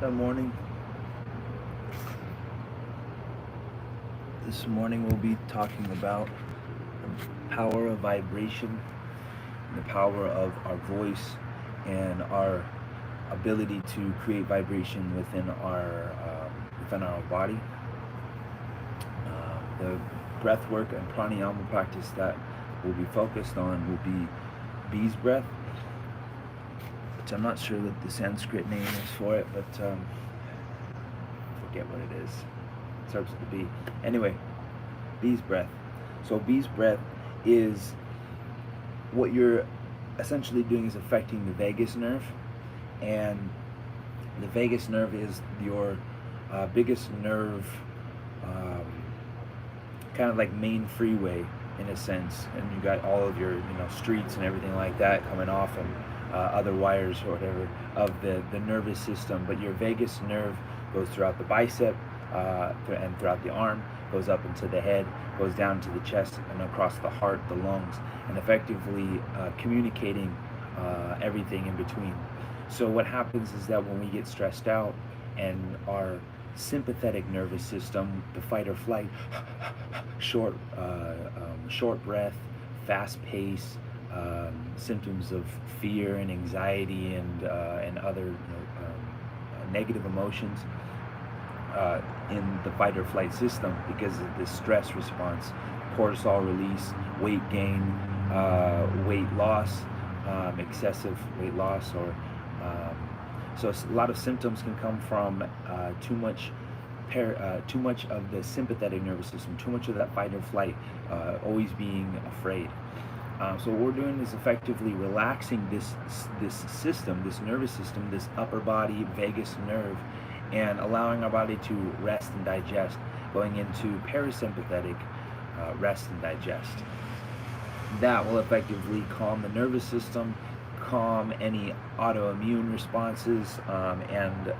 Good morning. This morning we'll be talking about the power of vibration, the power of our voice, and our ability to create vibration within our body. The breath work and pranayama practice that we'll be focused on will be bee's breath, which I'm not sure what the Sanskrit name is for it, but forget what it is. It starts with a B. Anyway, bee's breath. So bee's breath is what you're essentially doing is affecting the vagus nerve, and the vagus nerve is your biggest nerve, kind of like main freeway in a sense, and you got all of your streets and everything like that coming off, and other wires or whatever of the nervous system. But your vagus nerve goes throughout the bicep and throughout the arm, goes up into the head, goes down to the chest and across the heart, the lungs, and effectively communicating everything in between. So what happens is that when we get stressed out and our sympathetic nervous system, the fight or flight, short breath, fast pace, symptoms of fear and anxiety and other negative emotions in the fight or flight system because of the stress response, cortisol release, weight gain, weight loss, excessive weight loss, or so a lot of symptoms can come from too much of the sympathetic nervous system, too much of that fight or flight, always being afraid. So what we're doing is effectively relaxing this system, this nervous system, this upper body vagus nerve, and allowing our body to rest and digest, going into parasympathetic rest and digest. That will effectively calm the nervous system, calm any autoimmune responses, and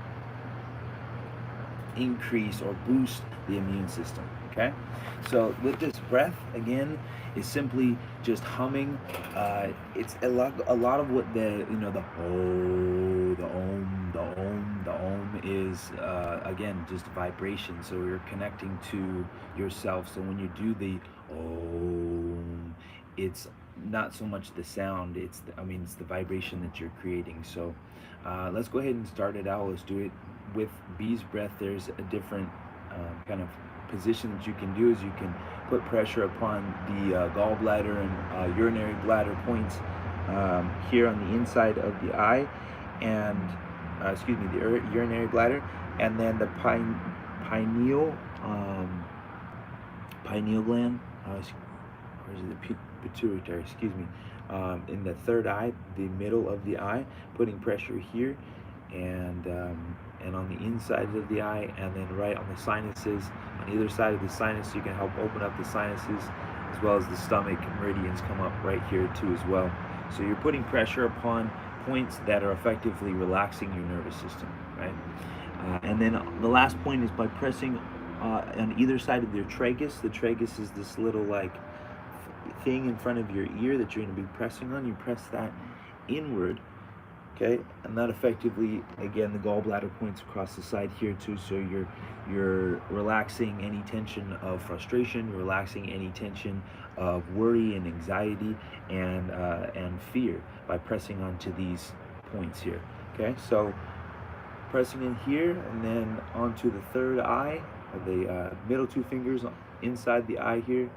increase or boost the immune system. Okay, so with this breath, again, is simply just humming. It's a lot of what the the om is, again, just vibration. So you're connecting to yourself. So when you do the om, it's not so much the sound, it's the vibration that you're creating. So let's go ahead and start it out. Let's do it with bee's breath. There's a different kind of position that you can do. Is you can put pressure upon the gallbladder and urinary bladder points here on the inside of the eye, and the urinary bladder, and then the pineal gland, or is it the pituitary, in the third eye, the middle of the eye, putting pressure here, and on the inside of the eye, and then right on the sinuses, on either side of the sinus. You can help open up the sinuses, as well as the stomach meridians come up right here too as well. So you're putting pressure upon points that are effectively relaxing your nervous system, right? And then the last point is by pressing on either side of your tragus. The tragus is this little thing in front of your ear that you're going to be pressing on. You press that inward, okay, and that effectively, again, the gallbladder points across the side here too. So you're relaxing any tension of frustration, you're relaxing any tension of worry and anxiety and fear by pressing onto these points here. Okay, so pressing in here and then onto the third eye, the middle two fingers inside the eye here,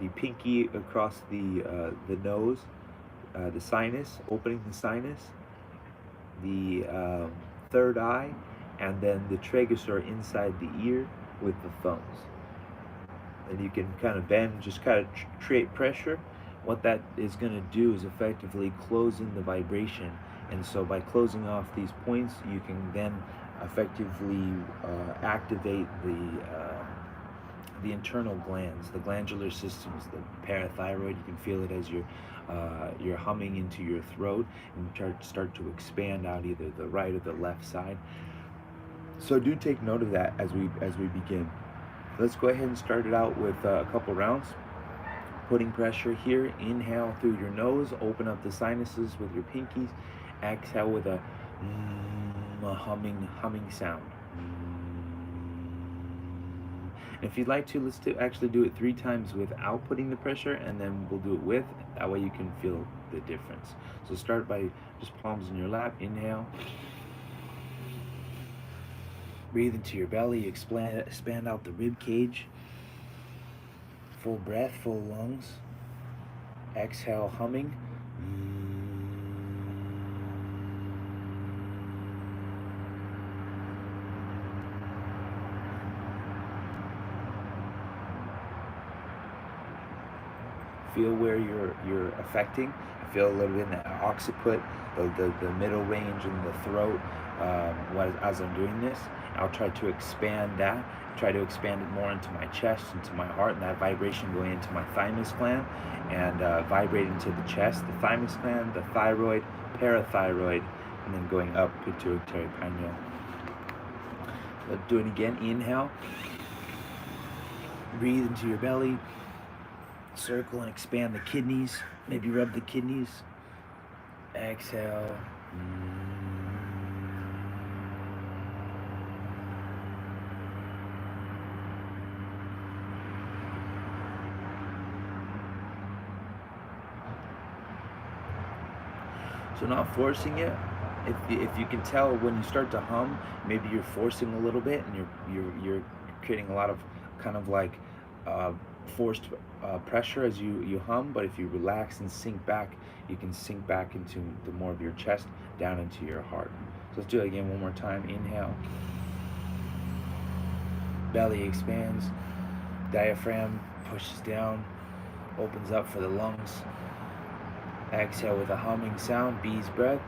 the pinky across the nose, the sinus, opening the sinus, the third eye, and then the tragus are inside the ear with the thumbs. And you can kind of bend, just kind of create pressure. What that is going to do is effectively close in the vibration. And so by closing off these points, you can then effectively activate the internal glands, the glandular systems, the parathyroid. You can feel it as you're humming into your throat and start to expand out either the right or the left side. So do take note of that as we begin. Let's go ahead and start it out with a couple rounds. Putting pressure here. Inhale through your nose, open up the sinuses with your pinkies. Exhale with a a humming sound. If you'd like to, let's actually do it 3 times without putting the pressure, and then we'll do it with. That way you can feel the difference. So start by just palms in your lap. Inhale. Breathe into your belly. Expand out the rib cage. Full breath, full lungs. Exhale, humming. Feel where you're affecting. I feel a little bit in the occiput, the middle range, and the throat as I'm doing this. I'll try to expand that. Try to expand it more into my chest, into my heart, and that vibration going into my thymus gland and vibrating to the chest, the thymus gland, the thyroid, parathyroid, and then going up pituitary pineal. Let's do it again. Inhale. Breathe into your belly. Circle and expand the kidneys. Maybe rub the kidneys. Exhale. So not forcing it. If you can tell when you start to hum, maybe you're forcing a little bit, and you're creating a lot of kind of like forced pressure as you hum. But if you relax and sink back, you can sink back into the more of your chest down into your heart. So let's do it again one more time. Inhale. Belly expands. Diaphragm pushes down, opens up for the lungs. Exhale with a humming sound, bee's breath.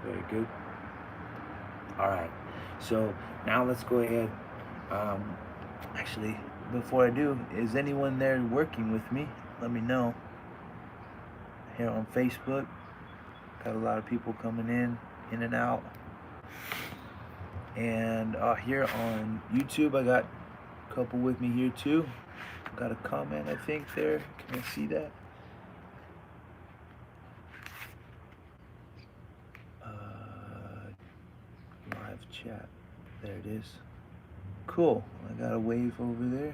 Very good. All right, so now let's go ahead. Actually, before I do, is anyone there working with me? Let me know. Here on Facebook, got a lot of people coming in and out. And here on YouTube, I got a couple with me here too. Got a comment, I think, there. Can I see that? Live chat. There it is. Cool. I got a wave over there.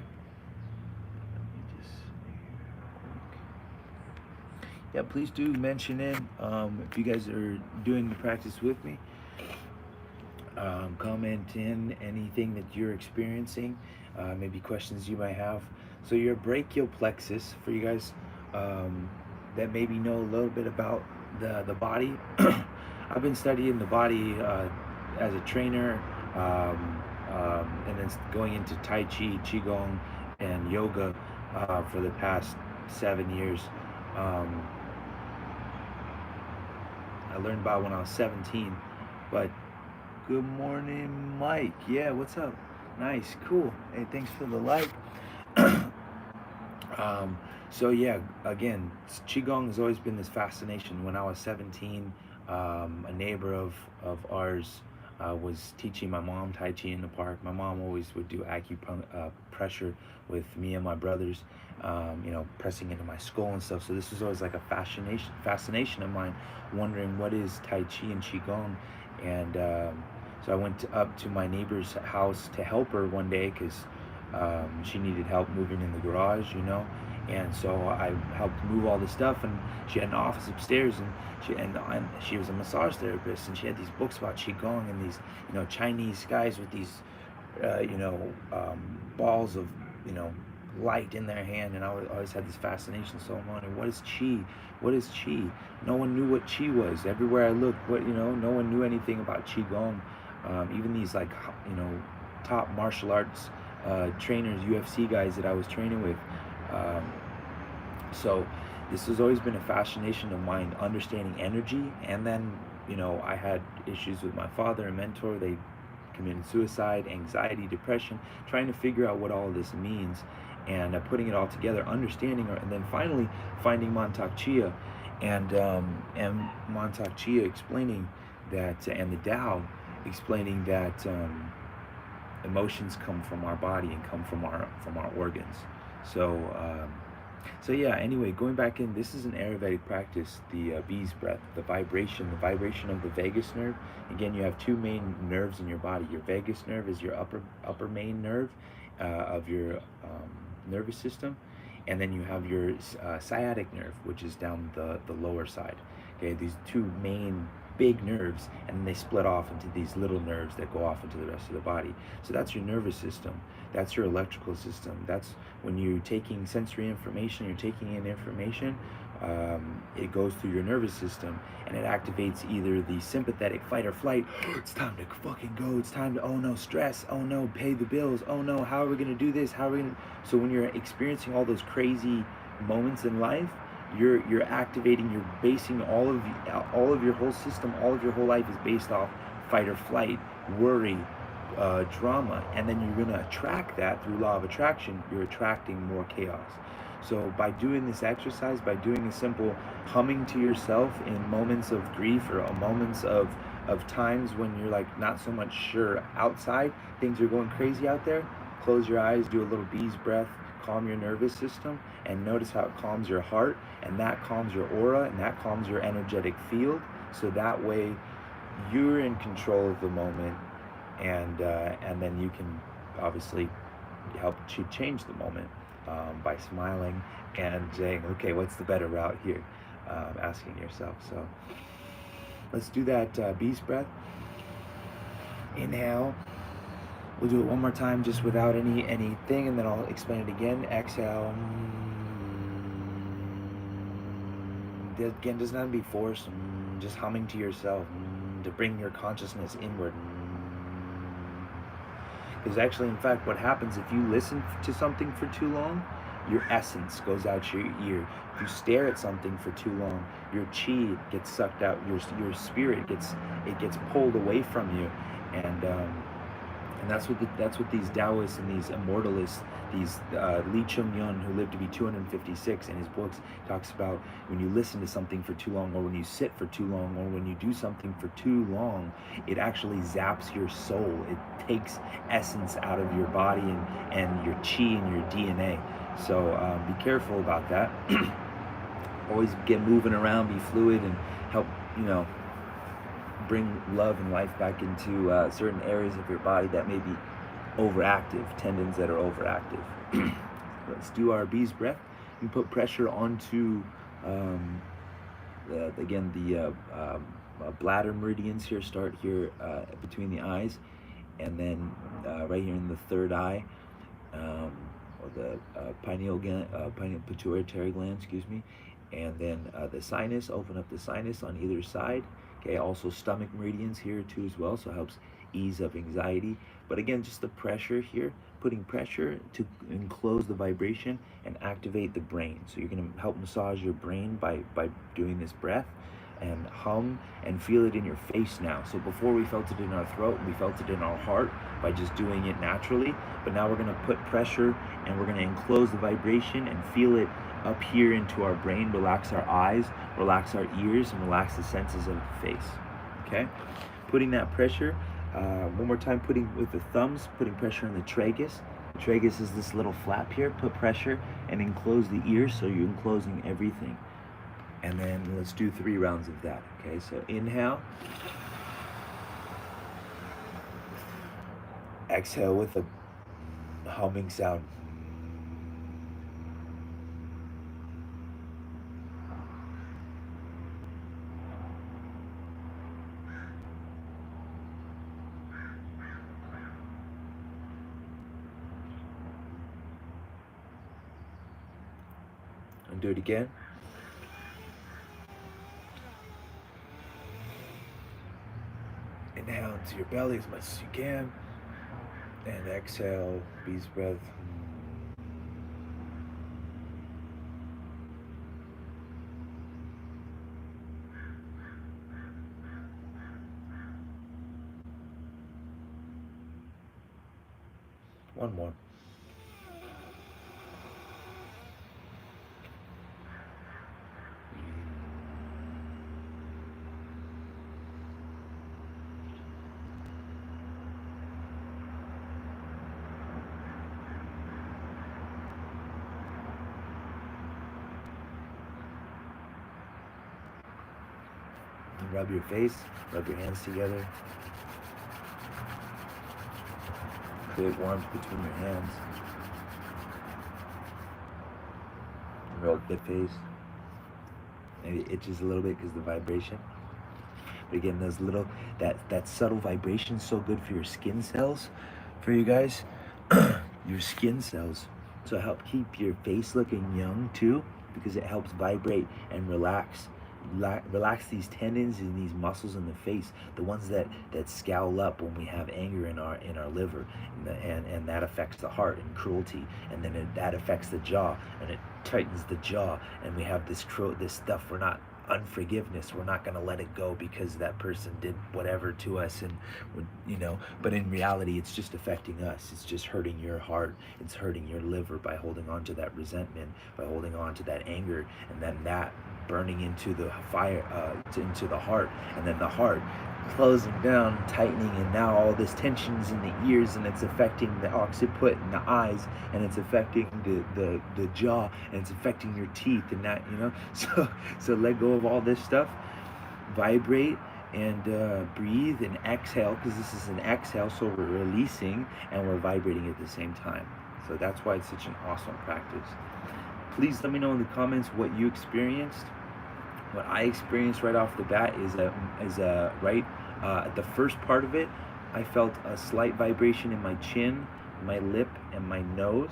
Yeah, please do mention in if you guys are doing the practice with me. Comment in anything that you're experiencing, maybe questions you might have. So your brachial plexus, for you guys that maybe know a little bit about the body. I've been studying the body as a trainer, and then going into Tai Chi, Qigong, and yoga for the past 7 years. I learned about when I was 17, but good morning, Mike. Yeah, what's up? Nice, cool. Hey, thanks for the like. So yeah, again, Qigong has always been this fascination. When I was 17, a neighbor of ours was teaching my mom Tai Chi in the park. My mom always would do acupressure with me and my brothers, pressing into my skull and stuff. So this was always like a fascination of mine, wondering what is Tai Chi and Qigong. And so I went up to my neighbor's house to help her one day because she needed help moving in the garage, And so I helped move all the stuff, and she had an office upstairs, and she was a massage therapist, and she had these books about Qigong and these, Chinese guys with these, balls of, light in their hand, and I always had this fascination. So I'm wondering, what is Qi? What is Qi? No one knew what Qi was. Everywhere I looked, no one knew anything about Qigong. Even these top martial arts trainers, UFC guys that I was training with. So this has always been a fascination of mine, understanding energy. And then, I had issues with my father and mentor. They committed suicide, anxiety, depression, trying to figure out what all of this means, and putting it all together, understanding it, and then finally finding Mantak Chia, and Mantak Chia explaining that, and the Tao explaining that emotions come from our body and come from our organs. So so yeah. Anyway, going back in, this is an Ayurvedic practice, the bee's breath, the vibration of the vagus nerve. Again, you have two main nerves in your body. Your vagus nerve is your upper main nerve of your nervous system, and then you have your sciatic nerve, which is down the lower side. Okay, these two main big nerves, and then they split off into these little nerves that go off into the rest of the body. So that's your nervous system. That's your electrical system. That's when you're taking sensory information, you're taking in information, it goes through your nervous system and it activates either the sympathetic fight or flight. It's time to fucking go. It's time to, oh no, stress. Oh no, pay the bills. Oh no, how are we going to do this? How are we going to? So when you're experiencing all those crazy moments in life, you're activating, you're basing all of your whole system, all of your whole life is based off fight or flight, worry, drama, and then you're going to attract that through law of attraction. You're attracting more chaos. So by doing this exercise, by doing a simple humming to yourself in moments of grief or moments of times when you're like not so much sure outside, things are going crazy out there, close your eyes, do a little bee's breath, calm your nervous system, and notice how it calms your heart, and that calms your aura, and that calms your energetic field. So that way you're in control of the moment, and then you can obviously help to change the moment by smiling and saying, okay, what's the better route here? Asking yourself. So let's do that bee's breath. Inhale. We'll do it one more time just without anything, and then I'll explain it again. Exhale. Again, does not be forced. Just humming to yourself to bring your consciousness inward. Because actually, in fact, what happens if you listen to something for too long, your essence goes out your ear. If you stare at something for too long, your chi gets sucked out. Your spirit gets pulled away from you, and that's what these Taoists and these immortalists, these Li Chung-yun, who lived to be 256 in his books, talks about when you listen to something for too long, or when you sit for too long, or when you do something for too long, it actually zaps your soul. It takes essence out of your body and your chi and your DNA. So be careful about that. Always get moving around, be fluid, and help, bring love and life back into certain areas of your body that may be overactive, tendons that are overactive. Let's do our bee's breath and put pressure onto, again, the bladder meridians here. Start here between the eyes, and then right here in the third eye, or the pineal pituitary gland, excuse me, and then the sinus. Open up the sinus on either side. Okay, also stomach meridians here too as well, so it helps ease up anxiety. But again, just the pressure here, putting pressure to enclose the vibration and activate the brain. So you're going to help massage your brain by doing this breath, and hum and feel it in your face now. So before we felt it in our throat, we felt it in our heart by just doing it naturally, but now we're going to put pressure and we're going to enclose the vibration and feel it up here into our brain. Relax our eyes, relax our ears, and relax the senses of the face. Okay, putting that pressure one more time, putting with the thumbs, putting pressure on the tragus. The tragus is this little flap here. Put pressure and enclose the ears, so you're enclosing everything. And then let's do 3 rounds of that. Okay, so inhale, exhale with a humming sound. And do it again. Inhale into your belly as much as you can, and exhale, bee's breath. One more. rub your face, rub your hands together. Create warmth between your hands. Rub the face. Maybe it itches a little bit because of the vibration. But again, those little, that subtle vibration is so good for your skin cells, for you guys. Your skin cells. So help keep your face looking young too, because it helps vibrate and relax these tendons and these muscles in the face, the ones that scowl up when we have anger in our liver, and that affects the heart and cruelty, and then that affects the jaw, and it tightens the jaw, and we have this stuff. We're not unforgiveness. We're not going to let it go because that person did whatever to us, and but in reality it's just affecting us. It's just hurting your heart. It's hurting your liver by holding on to that resentment, by holding on to that anger, and then that burning into the fire, into the heart, and then the heart closing down, tightening, and now all this tension's in the ears, and it's affecting the occiput and the eyes, and it's affecting the jaw, and it's affecting your teeth, and that, so let go of all this stuff, vibrate, and breathe and exhale, because this is an exhale, so we're releasing and we're vibrating at the same time. So that's why it's such an awesome practice. Please let me know in the comments what you experienced. What I experienced right off the bat is the first part of it, I felt a slight vibration in my chin, my lip, and my nose.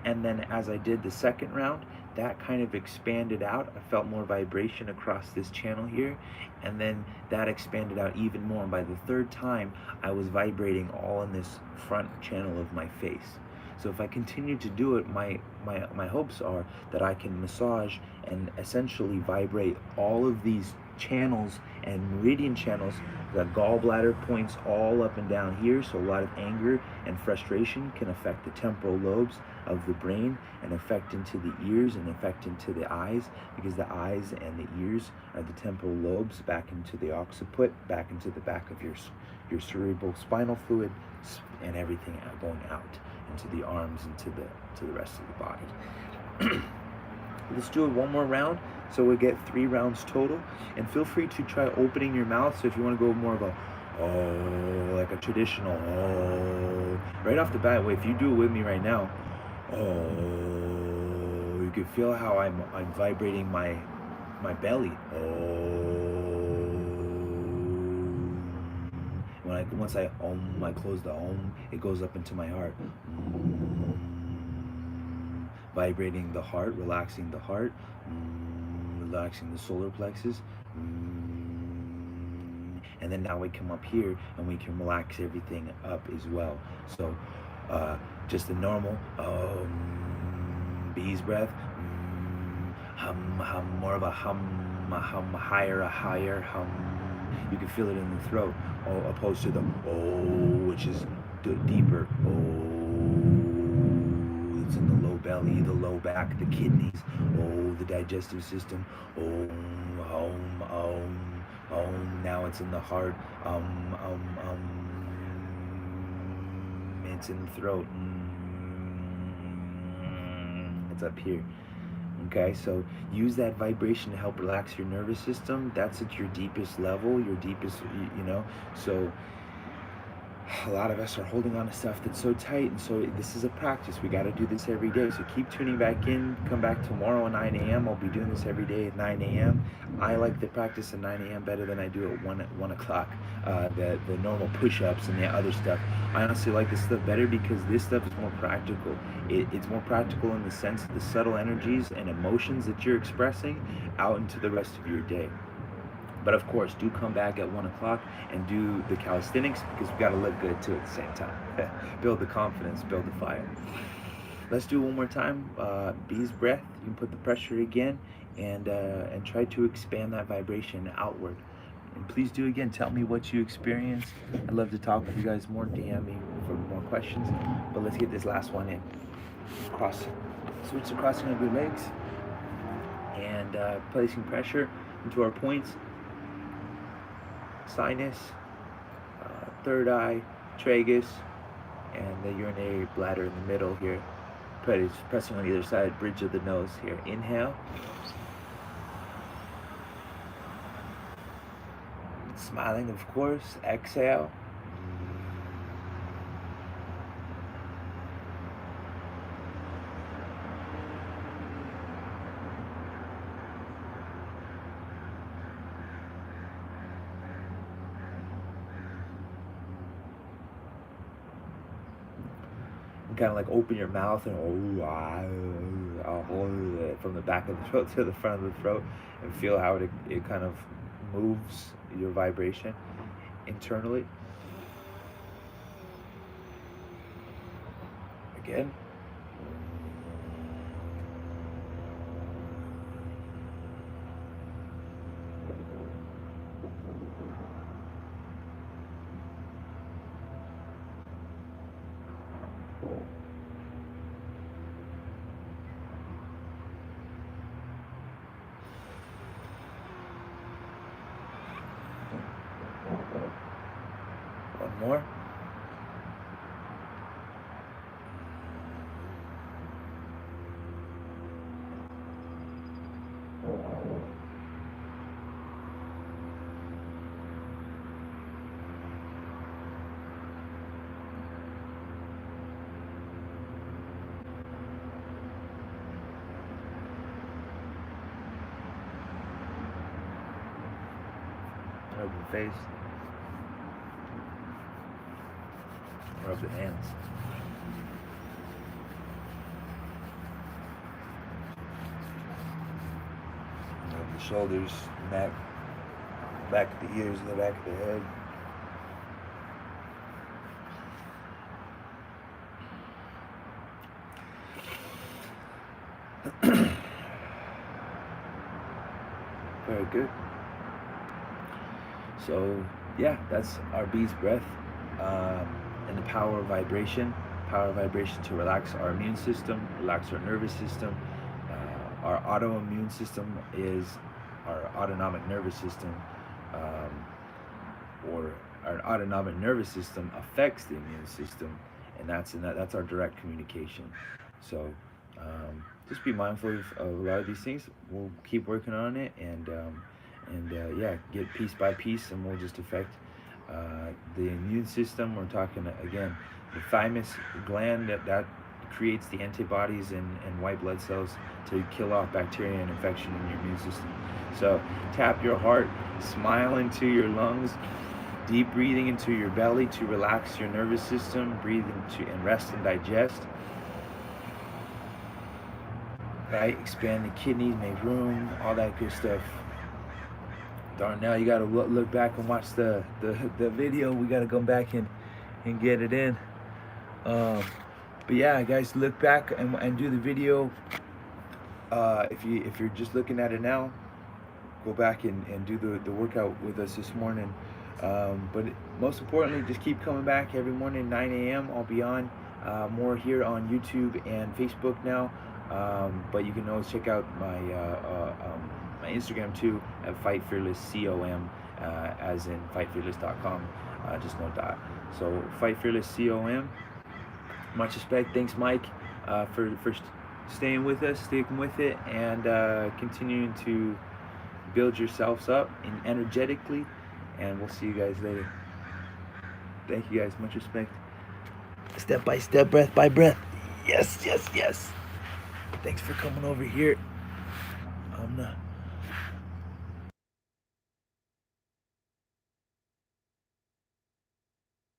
And then as I did the second round, that kind of expanded out. I felt more vibration across this channel here, and then that expanded out even more. And by the third time, I was vibrating all in this front channel of my face. So if I continue to do it, my hopes are that I can massage and essentially vibrate all of these channels and meridian channels, the gallbladder points all up and down here. So a lot of anger and frustration can affect the temporal lobes of the brain and affect into the ears and affect into the eyes, because the eyes and the ears are the temporal lobes, back into the occiput, back into the back of your cerebral spinal fluid, and everything going out into the arms and to the rest of the body. Let's do it one more round, so we'll get 3 rounds total. And feel free to try opening your mouth. So if you want to go more of a oh, like a traditional oh, right off the bat, if you do it with me right now, oh, you can feel how I'm vibrating my belly. Oh. Once I close the it goes up into my heart. Vibrating the heart, relaxing the heart, relaxing the solar plexus. And then now we come up here and we can relax everything up as well. So just a normal bee's breath, hum, more of a hum, higher, a higher hum. You can feel it in the throat, opposed to the oh, which is deeper. Oh, it's in the low belly, the low back, the kidneys. Oh, the digestive system. Now it's in the heart. It's in the throat. It's up here. Okay, so use that vibration to help relax your nervous system. That's at your deepest level, your deepest, so a lot of us are holding on to stuff that's so tight, and so this is a practice. We got to do this every day. So keep tuning back in. Come back tomorrow at 9 a.m. I'll be doing this every day at 9 a.m. I like the practice at 9 a.m. better than I do at 1 o'clock. The normal push-ups and the other stuff. I honestly like this stuff better because this stuff is more practical. It's more practical in the sense of the subtle energies and emotions that you're expressing out into the rest of your day. But of course, do come back at 1 o'clock and do the calisthenics, because we got to look good too at the same time. Build the confidence, build the fire. Let's do it one more time. Bee's breath. You can put the pressure again, and try to expand that vibration outward. And please do again. Tell me what you experienced. I'd love to talk with you guys more. DM me for more questions. But let's get this last one in. Switch the crossing of your legs, and placing pressure into our points. Sinus, third eye, tragus, and the urinary bladder in the middle here. Pressing on either side, bridge of the nose here. Inhale. smiling, of course. Exhale. Kind of like open your mouth and from the back of the throat to the front of the throat, and feel how it kind of moves your vibration internally. Again. One more. Rub the face. Rub the hands. Rub the shoulders, back of the ears, and the back of the head. Very good. So yeah, that's our beast breath, and the power of vibration. Power of vibration to relax our immune system, relax our nervous system. Our autoimmune system is our autonomic nervous system, or our autonomic nervous system affects the immune system, and that's our direct communication. So just be mindful of a lot of these things. We'll keep working on it, and yeah, get piece by piece, and we'll just affect the immune system. We're talking again the thymus gland that creates the antibodies and white blood cells to kill off bacteria and infection in your immune system. So tap your heart, smile into your lungs, deep breathing into your belly to relax your nervous system. Breathe into and rest and digest. Right, expand the kidneys, make room, all that good stuff. Darn, now you gotta look back and watch the video. We gotta go back and get it in. But yeah, guys, look back and do the video. If you're just looking at it now, go back and do the workout with us this morning. But most importantly, just keep coming back every morning, 9 a.m. I'll be on more here on YouTube and Facebook now. But you can always check out my Instagram too at FightFearlessCom, as in FightFearless.com. Just no dot. So FightFearlessCom. Much respect. Thanks, Mike, for staying with us, sticking with it, and continuing to build yourselves up energetically. And we'll see you guys later. Thank you, guys. Much respect. Step by step, breath by breath. Yes, yes, yes. Thanks for coming over here.